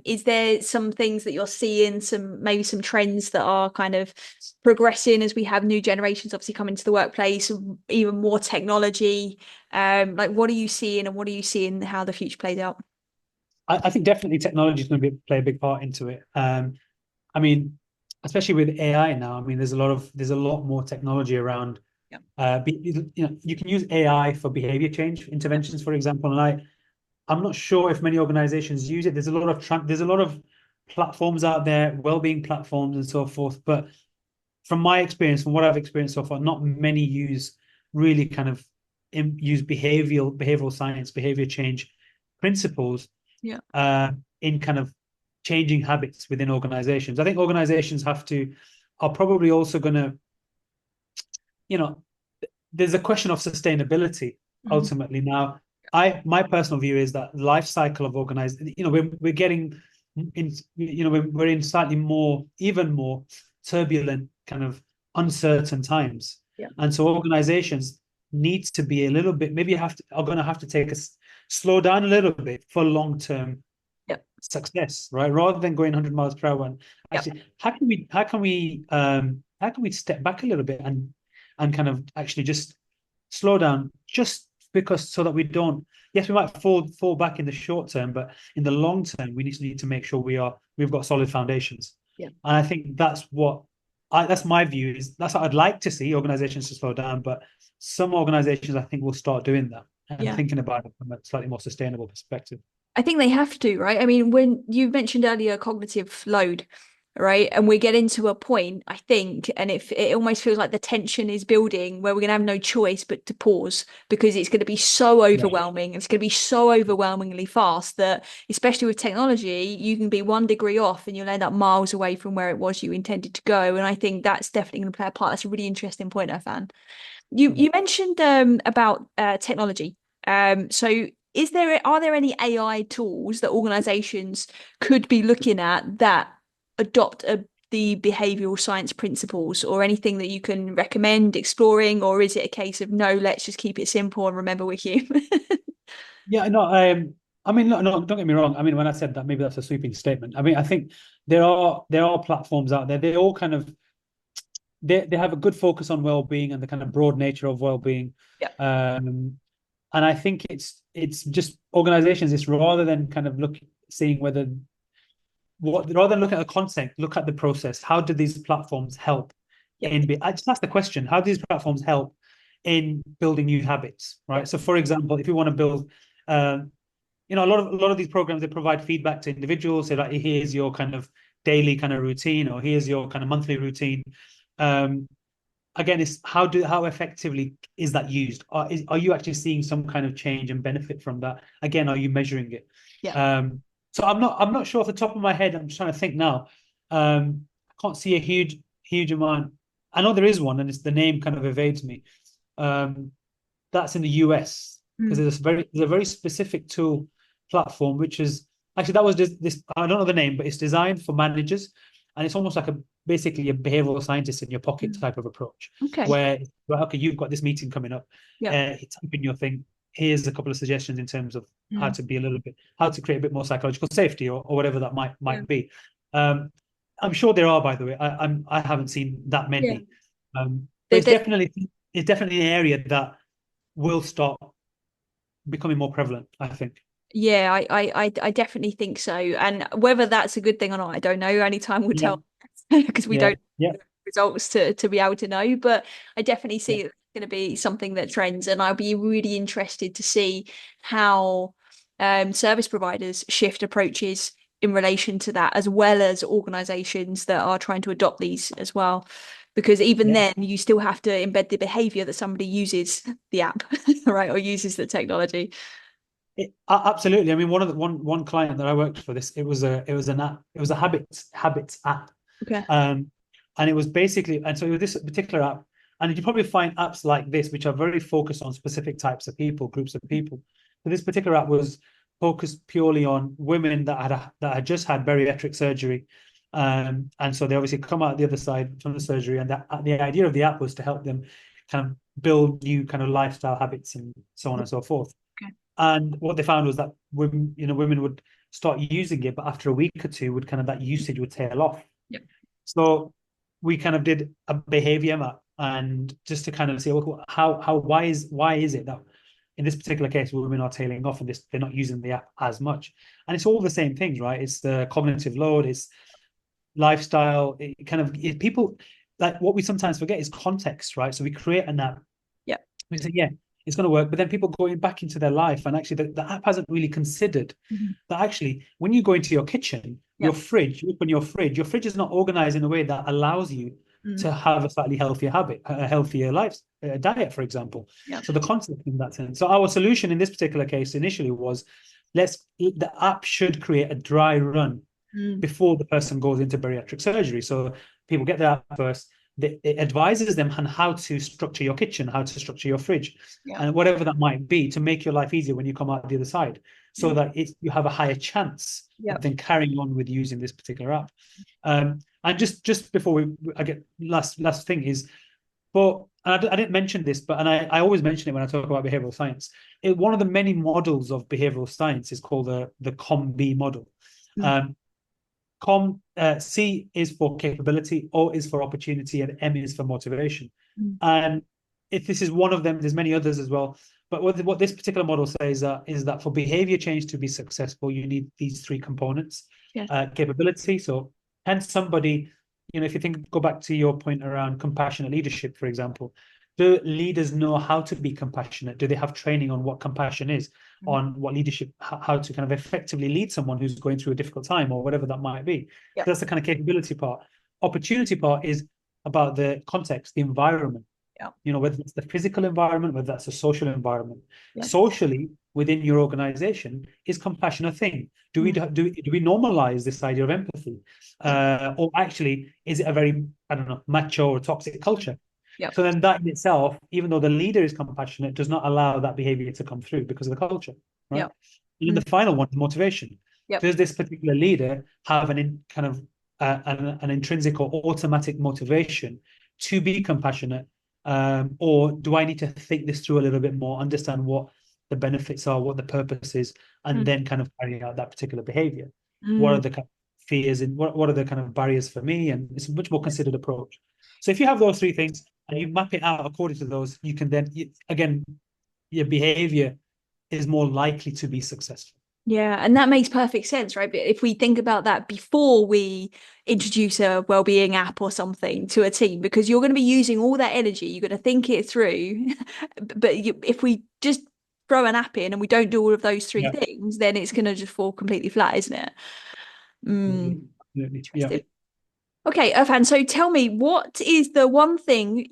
Speaker 1: Is there some things that you're seeing, maybe some trends that are kind of progressing as we have new generations obviously come into the workplace, even more technology? Like what are you seeing, and what are you seeing how the future plays out?
Speaker 2: I think definitely technology is going to play a big part into it. I mean, especially with AI now. I mean, there's a lot more technology around.
Speaker 1: Yeah.
Speaker 2: You can use AI for behavior change interventions, for example. And I'm not sure if many organizations use it. There's a lot of platforms out there, well-being platforms and so forth. But from my experience, from what I've experienced so far, not many really kind of use behavioral science, behavior change principles
Speaker 1: Yeah.
Speaker 2: in kind of changing habits within organizations. I think organizations are probably also going to, there's a question of sustainability
Speaker 1: Mhm.
Speaker 2: ultimately. Now, my personal view is that life cycle of organized, we're getting in, we're in slightly more, even more turbulent, kind of uncertain times.
Speaker 1: Yeah.
Speaker 2: And so organizations need to be a little bit, maybe are going to have to slow down a little bit for long-term
Speaker 1: Yeah.
Speaker 2: success, right? Rather than going 100 miles per hour. And
Speaker 1: Yeah.
Speaker 2: actually, how can we step back a little bit and kind of actually just slow down, just because, so that we don't, yes, we might fall back in the short term, but in the long term, we need to make sure we've got solid foundations.
Speaker 1: Yeah.
Speaker 2: And I think that's my view, is that's what I'd like to see organizations to slow down, but some organizations I think will start doing that and
Speaker 1: Yeah.
Speaker 2: thinking about it from a slightly more sustainable perspective.
Speaker 1: I think they have to, right? I mean, when you mentioned earlier cognitive load, right? And we're getting to a point, I think, and it almost feels like the tension is building where we're going to have no choice but to pause because it's going to be so
Speaker 2: Yeah.
Speaker 1: overwhelming. It's going to be so overwhelmingly fast that, especially with technology, you can be 1 degree off and you'll end up miles away from where it was you intended to go. And I think that's definitely going to play a part. That's a really interesting point, Irfaan. You mentioned about technology. So are there any AI tools that organizations could be looking at that adopt the behavioral science principles, or anything that you can recommend exploring, or is it a case of no, let's just keep it simple and remember we're human?
Speaker 2: Yeah, no, I mean, no, no, don't get me wrong. I mean, when I said that, maybe that's a sweeping statement. I mean, I think there are platforms out there. They all kind of they have a good focus on well-being and the kind of broad nature of well-being.
Speaker 1: Yeah.
Speaker 2: Um, and I think it's just organizations, it's rather than kind of seeing whether what rather than look at the content, look at the process. How do these platforms help
Speaker 1: Yeah.
Speaker 2: I just ask the question, how do these platforms help in building new habits,
Speaker 1: Yeah.
Speaker 2: right? So for example, if you want to build a lot of these programs, they provide feedback to individuals, say like, here's your kind of daily kind of routine, or here's your kind of monthly routine. Um, Again, it's how effectively is that used? Are you actually seeing some kind of change and benefit from that? Again, are you measuring it?
Speaker 1: Yeah.
Speaker 2: So I'm not sure off the top of my head. I'm just trying to think now. I can't see a huge amount. I know there is one, and it's the name kind of evades me. Um, that's in the US, because
Speaker 1: Mm.
Speaker 2: there's a very specific tool platform which is actually, that was this I don't know the name, but it's designed for managers, and it's almost like basically a behavioral scientist in your pocket
Speaker 1: Mm.
Speaker 2: type of approach,
Speaker 1: Okay.
Speaker 2: where well, okay, you've got this meeting coming up,
Speaker 1: Yeah.
Speaker 2: type in your thing. Here's a couple of suggestions in terms of
Speaker 1: Mm.
Speaker 2: how to create a bit more psychological safety, or whatever that might
Speaker 1: Yeah.
Speaker 2: might be. Um, I'm sure there are, by the way. I haven't seen that
Speaker 1: Yeah.
Speaker 2: many, but
Speaker 1: There,
Speaker 2: it's
Speaker 1: there,
Speaker 2: definitely an area that will start becoming more prevalent, I think.
Speaker 1: yeah, I definitely think so. And whether that's a good thing or not, I don't know. Only time will
Speaker 2: Yeah,
Speaker 1: tell because we
Speaker 2: yeah,
Speaker 1: don't
Speaker 2: yeah,
Speaker 1: have the results to be able to know. But I definitely
Speaker 2: yeah,
Speaker 1: see it's going to be something that trends, and I'll be really interested to see how service providers shift approaches in relation to that, as well as organizations that are trying to adopt these as well. Because even
Speaker 2: yeah.
Speaker 1: then, you still have to embed the behavior that somebody uses the app, right, or uses the technology.
Speaker 2: Absolutely. I mean, one client that I worked for, this it was a habits app,
Speaker 1: Okay.
Speaker 2: um, and it was basically, and so it was this particular app, and you probably find apps like this which are very focused on specific types of people, groups of people. But this particular app was focused purely on women that had just had bariatric surgery, and so they obviously come out the other side from the surgery, and the idea of the app was to help them kind of build new kind of lifestyle habits and so on and so forth.
Speaker 1: Okay.
Speaker 2: And what they found was that women would start using it, but after a week or two, would kind of that usage would tail off.
Speaker 1: Yep.
Speaker 2: So we kind of did a behavior map, and just to kind of see, well, why is it that in this particular case women are tailing off, and they're not using the app as much? And it's all the same things, right? It's the cognitive load, it's lifestyle. People, like, what we sometimes forget is context, right? So we create an app,
Speaker 1: Yep.
Speaker 2: we say, yeah, it's going to work. But then people going back into their life, and actually the app hasn't really considered
Speaker 1: Mhm.
Speaker 2: that actually, when you go into your kitchen, your
Speaker 1: Yep.
Speaker 2: fridge, you open your fridge is not organized in a way that allows you
Speaker 1: Mm.
Speaker 2: to have a slightly healthier habit, a healthier life, diet, for example.
Speaker 1: Yep.
Speaker 2: So the concept in that sense. So our solution in this particular case initially was, the app should create a dry run
Speaker 1: Mm.
Speaker 2: before the person goes into bariatric surgery. So people get there first. It advises them on how to structure your kitchen, how to structure your fridge,
Speaker 1: Yep.
Speaker 2: and whatever that might be to make your life easier when you come out the other side, so
Speaker 1: Yep.
Speaker 2: that you have a higher chance of
Speaker 1: Yep.
Speaker 2: then carrying on with using this particular app. And just before I get last thing is, and I didn't mention this, but I always mention it when I talk about behavioral science. One of the many models of behavioral science is called the COM-B model.
Speaker 1: Mm.
Speaker 2: Um, C is for capability, O is for opportunity, and M is for motivation.
Speaker 1: Mm.
Speaker 2: And if this is one of them, there's many others as well. But what this particular model says is that for behavior change to be successful, you need these three components.
Speaker 1: Yes.
Speaker 2: Capability. So, can somebody, if you go back to your point around compassionate leadership, for example, Do leaders know how to be compassionate? Do they have training on what compassion is, on what leadership, how to kind of effectively lead someone who's going through a difficult time or whatever that might be?
Speaker 1: Yep.
Speaker 2: That's the kind of capability part. Opportunity part is about the context, the environment.
Speaker 1: Yep.
Speaker 2: You know, whether it's the physical environment, whether that's a social environment.
Speaker 1: Yep.
Speaker 2: Socially, within your organization, is compassion a thing? Do we normalize this idea of empathy, or actually is it a very, I don't know, macho or toxic culture?
Speaker 1: Yep.
Speaker 2: So then that in itself, even though the leader is compassionate, does not allow that behavior to come through because of the culture, right?
Speaker 1: Yep.
Speaker 2: And then the final one is motivation.
Speaker 1: Yep.
Speaker 2: Does this particular leader have an intrinsic or automatic motivation to be compassionate, or do I need to think this through a little bit more, understand what the benefits are, what the purpose is, and then kind of carry out that particular behavior? What are the kind of fears and what are the kind of barriers for me? And it's a much more considered approach. So if you have those three things and you map it out according to those, you can then, again, your behavior is more likely to be successful.
Speaker 1: Yeah, and that makes perfect sense, right? But if we think about that before we introduce a well-being app or something to a team, because you're going to be using all that energy, you're going to think it through. But if we just throw an app in and we don't do all of those three things, then it's going to just fall completely flat, isn't it?
Speaker 2: Yeah.
Speaker 1: Okay, Irfaan, so tell me, what is the one thing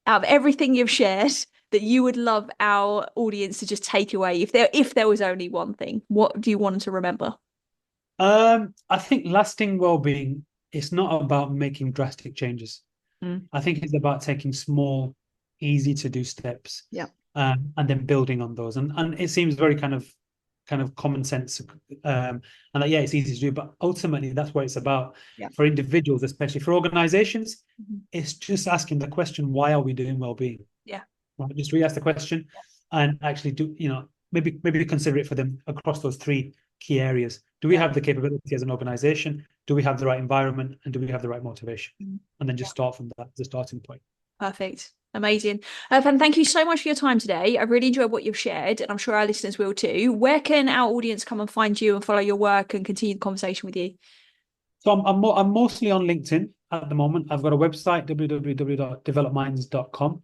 Speaker 1: out of everything you've shared that you would love our audience to just take away? If there was only one thing, what do you want them to remember?
Speaker 2: I think lasting well-being is not about making drastic changes. I think it's about taking small, easy to do steps, and then building on those. And it seems very kind of common sense, and that, it's easy to do, but ultimately that's what it's about. For individuals, especially for organizations, it's just asking the question, why are we doing well-being? Right? Just re-ask the question and actually do, maybe consider it for them across those three key areas. Do we have the capability as an organization? Do we have the right environment? And do we have the right motivation? And then just start from that as a starting point.
Speaker 1: Perfect. Amazing. Irfaan, thank you so much for your time today. I really enjoyed what you've shared, and I'm sure our listeners will too. Where can our audience come and find you and follow your work and continue the conversation with you?
Speaker 2: So I'm mostly on LinkedIn at the moment. I've got a website, www.developminds.com.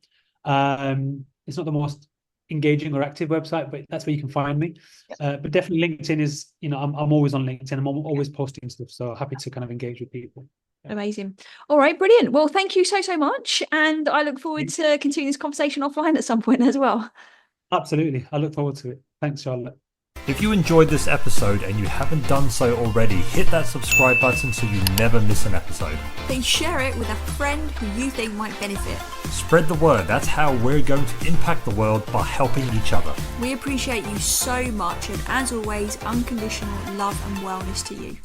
Speaker 2: It's not the most engaging or active website, but that's where you can find me. But definitely LinkedIn is, I'm always on LinkedIn. I'm always posting stuff. So happy to kind of engage with people.
Speaker 1: Amazing. All right, brilliant. Well, thank you so much. And I look forward to continuing this conversation offline at some point as well.
Speaker 2: Absolutely. I look forward to it. Thanks, Charlotte.
Speaker 3: If you enjoyed this episode and you haven't done so already, hit that subscribe button so you never miss an episode.
Speaker 1: Then share it with a friend who you think might benefit.
Speaker 3: Spread the word. That's how we're going to impact the world, by helping each other.
Speaker 1: We appreciate you so much, and as always, unconditional love and wellness to you.